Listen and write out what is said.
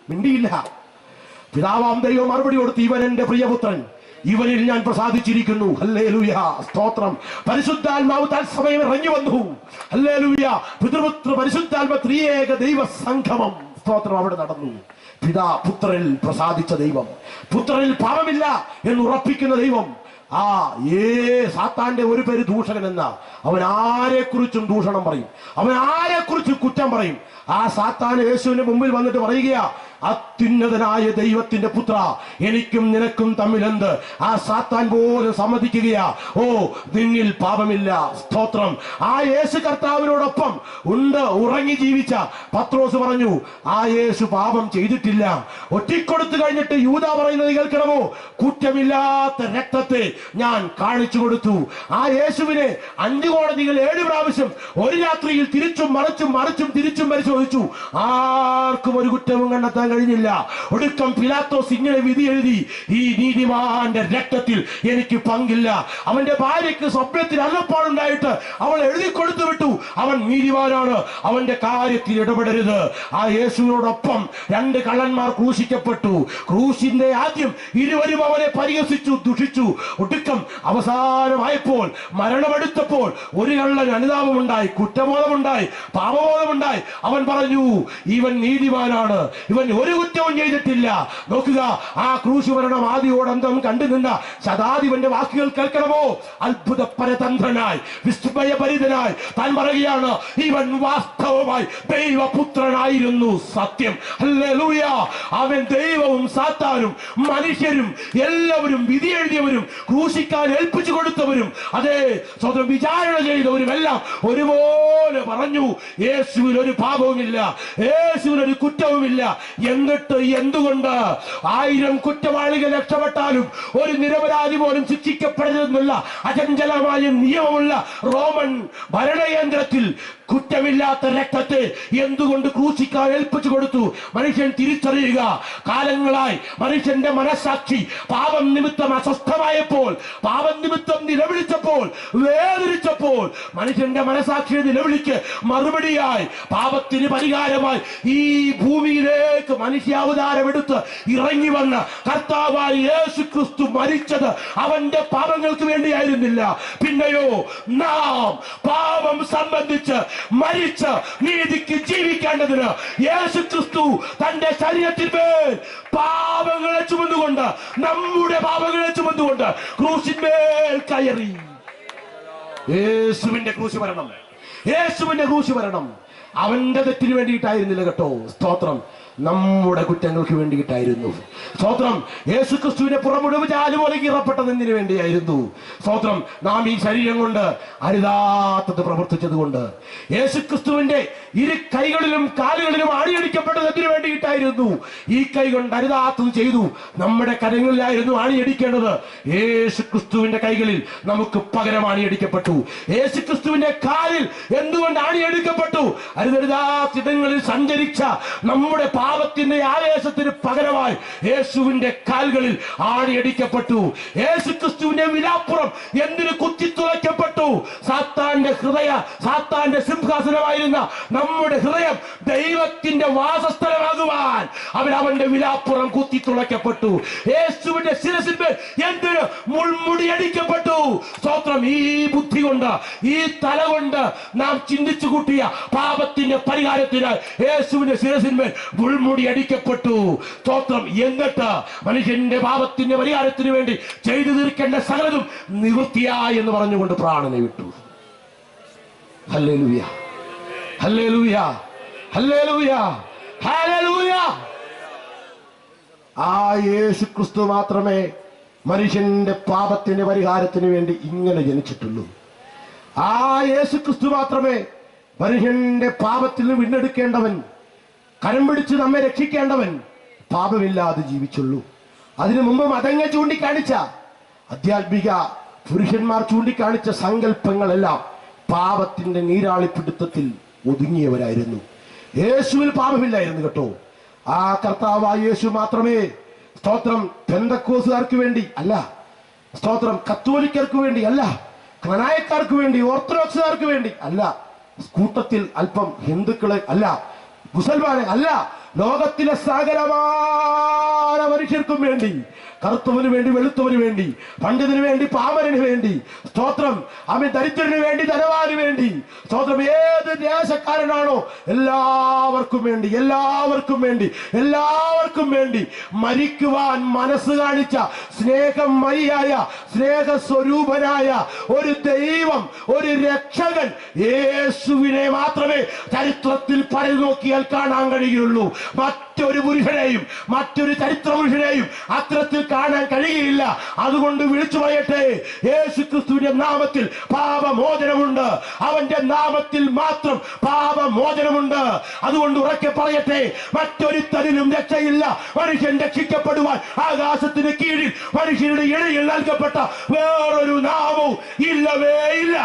മിണ്ടിയില്ല. പിതാവാം ദൈവം മറുപടി കൊടുത്തു, ഇവൻ എന്റെ പ്രിയപുത്രൻ, ഇവനിൽ ഞാൻ പ്രസാദിച്ചിരിക്കുന്നു. ഹല്ലേലൂയ, സ്തോത്രം. പരിശുദ്ധാത്മാവ് തത്സമയം ഇറങ്ങി വന്നു. ഹല്ലേലൂയ. പിതൃപുത്ര പരിശുദ്ധാത്മ ത്രിയേക ദൈവ സംഗമം, സ്തോത്രം, അവിടെ നടന്നു. പിതാ പുത്രനിൽ പ്രസാദിച്ച ദൈവം, പുത്രനിൽ പാപമില്ല എന്ന് ഉറപ്പിക്കുന്ന ദൈവം. സാത്താന്റെ ഒരു പേര് ദൂഷകൻ എന്ന, അവൻ ആരെക്കുറിച്ചും ദൂഷണം പറയും, അവൻ ആരെക്കുറിച്ചും കുറ്റം പറയും. ആ സാത്താൻ യേശുവിന്റെ മുമ്പിൽ വന്നിട്ട് പറയുക, അത്യുന്നതനായ ദൈവത്തിന്റെ പുത്ര, എനിക്കും നിനക്കും തമ്മിൽ എന്ത്? ആ സാത്താൻ പോലും സമ്മതിക്കുകയാ, ഓ നിന്നിൽ പാപമില്ല. സ്തോത്രം. ആ യേശു കർത്താവിനോടൊപ്പം ഉണ്ട് ഉറങ്ങി ജീവിച്ച പത്രോസ് പറഞ്ഞു, ആ യേശു പാപം ചെയ്തിട്ടില്ല. ഒറ്റിക്കൊടുത്തു കഴിഞ്ഞിട്ട് യൂദ പറയുന്നത് കേൾക്കണമോ? കുറ്റമില്ലാത്ത രക്തത്തെ ഞാൻ കാണിച്ചു കൊടുത്തു. ആ യേശുവിനെ 5 കോടതികൾ 7 പ്രാവശ്യം ഒരു രാത്രിയിൽ തിരിച്ചും മറിച്ചും തിരിച്ചും പരിശോധിച്ചു. ആർക്കും ഒരു കുറ്റവും കണ്ടെത്താൻ കഴിഞ്ഞില്ല. ഒടുക്കം പിലാത്തോസ് ഇങ്ങനെ വിധി എഴുതി, ഈ നീതിമാന്റെ രക്തത്തിൽ എനിക്ക് പങ്കില്ല. അവന്റെ ഭാര്യയ്ക്ക് സ്വപ്നത്തിൽ അരുളപ്പാടുണ്ടായിട്ട് അവൾ എഴുതി കൊടുത്തു വിട്ടു, അവൻ നീതിമാനാണ്, അവന്റെ കാര്യത്തിൽ ഇടപെടരുത്. ആ യേശുവിനോടൊപ്പം 2 കള്ളന്മാർ ക്രൂശിക്കപ്പെട്ടു. ക്രൂശിന്റെ ആദ്യം ഇരുവരും അവനെ പരിഹസിച്ചു, ദുഷിച്ചു. ഒടുക്കം അവസാനമായപ്പോൾ, മരണമെടുത്തപ്പോൾ ഒരു കള്ളൻ അനുതാപമുണ്ടായി, കുറ്റബോധമുണ്ടായി, പാപബോധമുണ്ടായി. അവൻ പറഞ്ഞു, ഇവൻ നീതിമാനാണ്, ഇവൻ ഒരു കുറ്റവും ചെയ്തിട്ടില്ല. നോക്കുക, ആ ക്രൂശ് മരണം ആദിയോടന്തം കണ്ടു നിന്ന ശതാധിപന്റെ വാക്കുകൾ കേൾക്കണമോ? അത്ഭുത പരതന്ത്രനായി, വിസ്മയഭരിതനായി താൻ പറയുകയാണ്, ഇവൻ വാസ്തവമായി ദൈവപുത്രനായിരുന്നു. സത്യം. ഹല്ലേലൂയ. അവൻ ദൈവവും സാത്താനും മനുഷ്യരും എല്ലാവരും വിധി എഴുതിയവരും ക്രൂശിക്കാൻ ഏൽപ്പിച്ചു കൊടുത്തവരും അതേ സ്വന്തം വിചാരണ ചെയ്തവരും എല്ലാം ഒരുപോലെ പറഞ്ഞു, യേശുവിൽ ഒരു പാപവുമില്ല, യേശുവിൽ ഒരു കുറ്റവുമില്ല. എന്നിട്ട് എന്തുകൊണ്ട് 1000 കുറ്റവാളികൾ രക്ഷപ്പെട്ടാലും ഒരു നിരപരാധി പോലും ശിക്ഷിക്കപ്പെടരുതെന്നുള്ള അചഞ്ചലമായ നിയമമുള്ള റോമൻ ഭരണയന്ത്രത്തിൽ കുറ്റമില്ലാത്ത രക്തത്തെ എന്തുകൊണ്ട് ക്രൂശിക്കാൻ ഏൽപ്പിച്ചു കൊടുത്തു? മനുഷ്യൻ തിരിച്ചറിയുക. കാലങ്ങളായി മനുഷ്യന്റെ മനസ്സാക്ഷി പാപം നിമിത്തം അസ്വസ്ഥമായപ്പോൾ, പാപം നിമിത്തം നിലവിളിച്ചപ്പോൾ, വേദനിച്ചപ്പോൾ, മനുഷ്യന്റെ മനസ്സാക്ഷിയുടെ നിലവിളിക്ക് മറുപടിയായി, പാപത്തിന് പരിഹാരമായി ഈ ഭൂമിയിലേക്ക് മനുഷ്യാവതാരമെടുത്ത് ഇറങ്ങി വന്ന കർത്താവായ യേശു ക്രിസ്തു മരിച്ചത് അവന്റെ പാപങ്ങൾക്ക് വേണ്ടിയായിരുന്നില്ല. പിന്നെയോ നാം പാപം സംബന്ധിച്ച് മരിച്ച് നീതിക്ക് ജീവിക്കേണ്ടതിന് യേശു ക്രിസ്തു തന്റെ ശരീരത്തിന്മേൽ പാപങ്ങളെ ചുമന്നുകൊണ്ട്, നമ്മുടെ പാപങ്ങളെ ചുമന്നുകൊണ്ട് ക്രൂശിന്മേൽ കയറി. യേശുവിന്റെ ക്രൂശ് മരണം, യേശുവിന്റെ ക്രൂശ് മരണം അവന്റെ തെറ്റിന് വേണ്ടിയിട്ടായിരുന്നില്ല കേട്ടോ. സ്തോത്രം. നമ്മുടെ കുറ്റങ്ങൾക്ക് വേണ്ടിയിട്ടായിരുന്നു. സ്തോത്രം. യേശുക്രിസ്തുവിനെ പുറമുഴുവ് ചാലുപോലെ കീറപ്പെട്ടത് എന്തിനു വേണ്ടിയായിരുന്നു? സ്തോത്രം. നാം ഈ ശരീരം കൊണ്ട് അരുതാത്തത് പ്രവർത്തിച്ചത് കൊണ്ട്, യേശുക്രിസ്തുവിന്റെ 2 കൈകളിലും കാലുകളിലും ആണിയടിക്കപ്പെട്ടത് എന്തിനു വേണ്ടിയിട്ടായിരുന്നു? ഈ കൈ കൊണ്ട് അരുതാത്തത് ചെയ്തു. നമ്മുടെ കരങ്ങളിലായിരുന്നു ആണിയടിക്കേണ്ടത്. യേശുക്രിസ്തുവിന്റെ കൈകളിൽ നമുക്ക് പകരം ആണിയടിക്കപ്പെട്ടു. യേശുക്രിസ്തുവിന്റെ കാലിൽ എന്തുകൊണ്ട് ആണിയടിക്കപ്പെട്ടു? അരുതരുതാത്തിടങ്ങളിൽ സഞ്ചരിച്ച നമ്മുടെ പാപത്തിന്റെ ആവേശത്തിന് പകരമായി യേശുവിന്റെ കാലുകളിൽ ആണിയടിക്കപ്പെട്ടു. യേശുക്രിസ്തുവിന്റെ വിലാപ്പുറം എന്തിനു കുത്തിത്തുളയ്ക്കപ്പെട്ടു? സാത്താന്റെ സിംഹാസനമായിരുന്ന നമ്മുടെ ഹൃദയം ദൈവത്തിന്റെ വാസസ്ഥലമാകുവാൻ അവന്റെ വിലാപ്പുറം കുത്തിത്തുളയ്ക്കപ്പെട്ടു. യേശുവിന്റെ ശിരസിന്മേൽ എന്തിന് മുൾമുടി അടിക്കപ്പെട്ടു? സ്തോത്രം. ഈ ബുദ്ധി കൊണ്ട്, ഈ തല കൊണ്ട് നാം ചിന്തിച്ചു കൂട്ടിയ പാപത്തിന്റെ പരിഹാരത്തിനായി യേശുവിന്റെ ശിരസിന്മേൽ മുൾമുടി അടിക്കപ്പെട്ടു. സ്തോത്രം. എന്നിട്ട് മനുഷ്യന്റെ പാപത്തിന്റെ പരിഹാരത്തിന് വേണ്ടി ചെയ്തു തീർക്കേണ്ട സകലതും നിവൃത്തിയായി എന്ന് പറഞ്ഞുകൊണ്ട് പ്രാണനെ വിട്ടു. Hallelujah, hallelujah, hallelujah, hallelujah. ആ യേശു ക്രിസ്തു മാത്രമേ മനുഷ്യന്റെ പാപത്തിന്റെ പരിഹാരത്തിന് വേണ്ടി ഇങ്ങനെ ജനിച്ചിട്ടുള്ളൂ. ആ യേശു ക്രിസ്തു മാത്രമേ മനുഷ്യന്റെ പാപത്തിൽ നിന്ന് വീണ്ടെടുക്കേണ്ടവൻ, കരം പിടിച്ച് നമ്മെ രക്ഷിക്കേണ്ടവൻ, പാപമില്ലാതെ ജീവിച്ചുള്ളൂ. അതിനു മുമ്പ് മതങ്ങൾ ചൂണ്ടിക്കാണിച്ച, ആധ്യാത്മിക പുരുഷന്മാർ ചൂണ്ടിക്കാണിച്ച സങ്കല്പങ്ങളെല്ലാം പാപത്തിന്റെ നീരാളിപ്പിടുത്തത്തിൽ ഒതുങ്ങിയവരായിരുന്നു. യേശുവിൽ പാപമില്ലായിരുന്നു കേട്ടോ. ആ കർത്താവായ യേശു മാത്രമേ, സ്തോത്രം, പെന്തക്കോസുകാർക്ക് വേണ്ടി അല്ല, സ്തോത്രം, കത്തോലിക്കർക്ക് വേണ്ടി അല്ല, ക്രനായക്കാർക്ക് വേണ്ടി, ഓർത്തഡോക്സുകാർക്ക് വേണ്ടി അല്ല, കൂട്ടത്തിൽ അല്പം ഹിന്ദുക്കളെ അല്ല, മുസൽമാനെ അല്ല, ലോകത്തിലെ സകലമായ മനുഷ്യർക്കും വേണ്ടി, കറുത്തവന് വേണ്ടി, വെളുത്തവന് വേണ്ടി, പണ്ഡിതന് വേണ്ടി, പാമരന് വേണ്ടി, സ്തോത്രം, അവൻ ദരിദ്രന് വേണ്ടി, ധനവാന് വേണ്ടി, സ്തോത്രം, ഏത് ദേശക്കാരനാണോ എല്ലാവർക്കും വേണ്ടി, എല്ലാവർക്കും വേണ്ടി, എല്ലാവർക്കും വേണ്ടി മരിക്കുവാൻ മനസ്സ് കാണിച്ച സ്നേഹമയിയായ, സ്നേഹസ്വരൂപനായ ഒരു ദൈവം, ഒരു രക്ഷകൻ യേശുവിനെ മാത്രമേ ചരിത്രത്തിൽ പരതി നോക്കിയാൽ കാണാൻ കഴിയുള്ളൂ. മറ്റൊരു പുരുഷനെയും, മറ്റൊരു ചരിത്ര പുരുഷനെയും അത്തരത്തിൽ കാണാൻ കഴിയുകയില്ല. അതുകൊണ്ട് വിളിച്ചു പറയട്ടെ, യേശു ക്രിസ്തുവിന്റെ നാമത്തിൽ പാപമോചനമുണ്ട്. അവന്റെ നാമത്തിൽ മാത്രം പാപമോചനമുണ്ട്. അതുകൊണ്ട് ഉറക്കെ പറയട്ടെ, മറ്റൊരുത്തരിലും രക്ഷയില്ല. മനുഷ്യൻ രക്ഷിക്കപ്പെടുവാൻ ആകാശത്തിന് കീഴിൽ മനുഷ്യരുടെ ഇടയിൽ നൽകപ്പെട്ട വേറൊരു നാമവും ഇല്ലവേ ഇല്ല.